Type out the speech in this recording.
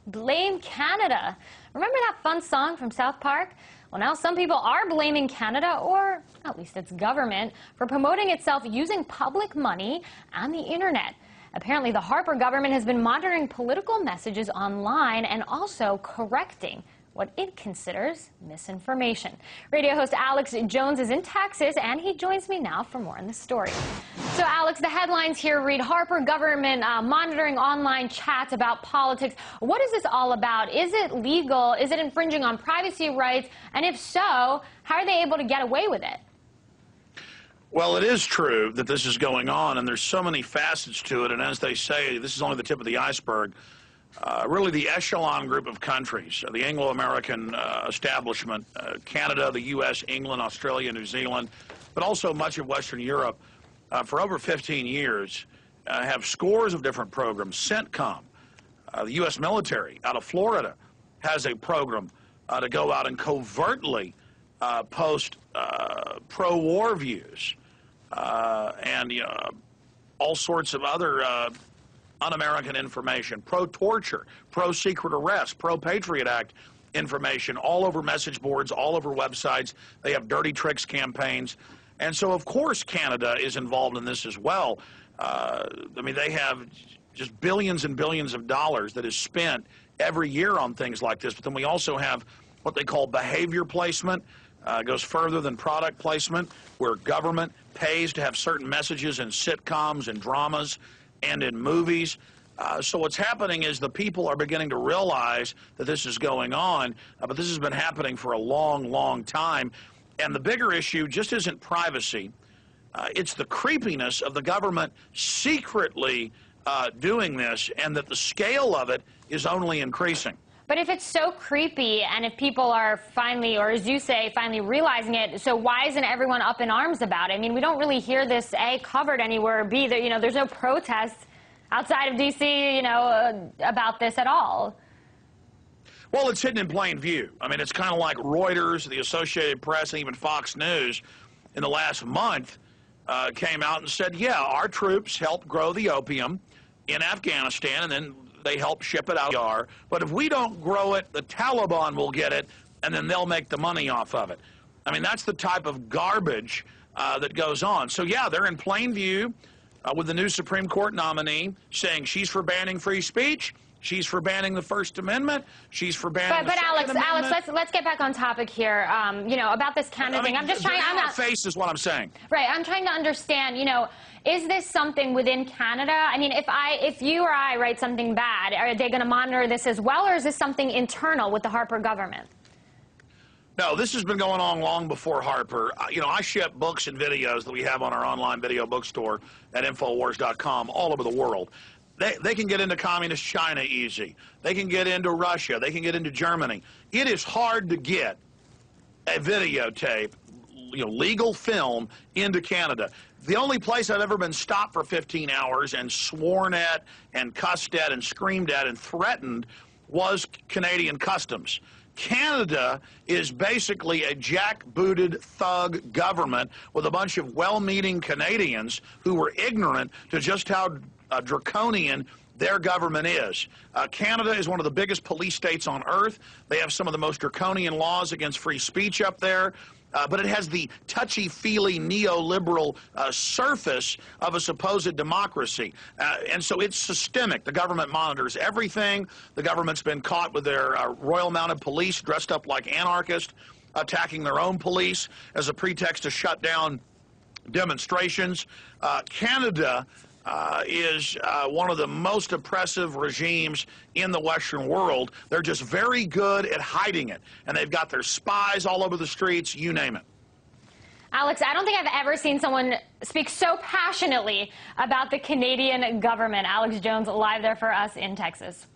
Blame Canada. Remember that fun song from South Park? Well, now some people are blaming Canada, or at least its government, for promoting itself using public money and the internet. Apparently, the Harper government has been monitoring political messages online and also correcting what it considers misinformation. Radio host Alex Jones is in Texas, and he joins me now for more on this story. So, Alex, the headlines here read Harper government monitoring online chats about politics. What is this all about? Is it legal? Is it infringing on privacy rights? And if so, how are they able to get away with it? Well, it is true that this is going on, and there's so many facets to it. And as they say, this is only the tip of the iceberg. Really, the echelon group of countries, the Anglo-American establishment, Canada, the U.S., England, Australia, New Zealand, but also much of Western Europe, for over 15 years, have scores of different programs. CENTCOM, the U.S. military out of Florida, has a program to go out and covertly post pro-war views and all sorts of other un-American information, pro-torture, pro-secret arrest, pro-Patriot Act information all over message boards, all over websites. They have dirty tricks campaigns. And so, of course, Canada is involved in this as well. I mean, they have just billions and billions of dollars that is spent every year on things like this. But then we also have what they call behavior placement. Goes further than product placement, where government pays to have certain messages in sitcoms and dramas and in movies. So what's happening is the people are beginning to realize that this is going on, but this has been happening for a long, long time. And the bigger issue just isn't privacy. It's the creepiness of the government secretly doing this, and that the scale of it is only increasing. But if it's so creepy, and if people are finally, or as you say, finally realizing it, so why isn't everyone up in arms about it? I mean, we don't really hear this, A, covered anywhere, or B, that, there's no protests outside of D.C., about this at all. Well, it's hidden in plain view. I mean, it's kind of like Reuters, the Associated Press, and even Fox News in the last month came out and said, yeah, our troops helped grow the opium in Afghanistan, and then they help ship it out. But if we don't grow it, the Taliban will get it, and then they'll make the money off of it. I mean, that's the type of garbage that goes on. So, yeah, they're in plain view with the new Supreme Court nominee saying she's for banning free speech, she's for banning the First Amendment, she's for banning the Second Amendment. Alex, let's get back on topic here, about this Canada thing. I'm just trying to... face is what I'm saying. Right, I'm trying to understand, is this something within Canada? I mean, if you or I write something bad, are they going to monitor this as well, or is this something internal with the Harper government? No, this has been going on long before Harper. I ship books and videos that we have on our online video bookstore at Infowars.com all over the world. They can get into communist China easy. They can get into Russia. They can get into Germany. It is hard to get a videotape, legal film into Canada. The only place I've ever been stopped for 15 hours and sworn at and cussed at and screamed at and threatened was Canadian Customs. Canada is basically a jackbooted thug government with a bunch of well-meaning Canadians who were ignorant to just how draconian their government is. Canada is one of the biggest police states on earth. They have some of the most draconian laws against free speech up there. But it has the touchy-feely neoliberal surface of a supposed democracy. And so it's systemic. The government monitors everything. The government's been caught with their Royal Mounted Police dressed up like anarchists, attacking their own police as a pretext to shut down demonstrations. Canada is one of the most oppressive regimes in the Western world. They're just very good at hiding it, and they've got their spies all over the streets, you name it. Alex, I don't think I've ever seen someone speak so passionately about the Canadian government. Alex Jones live there for us in Texas.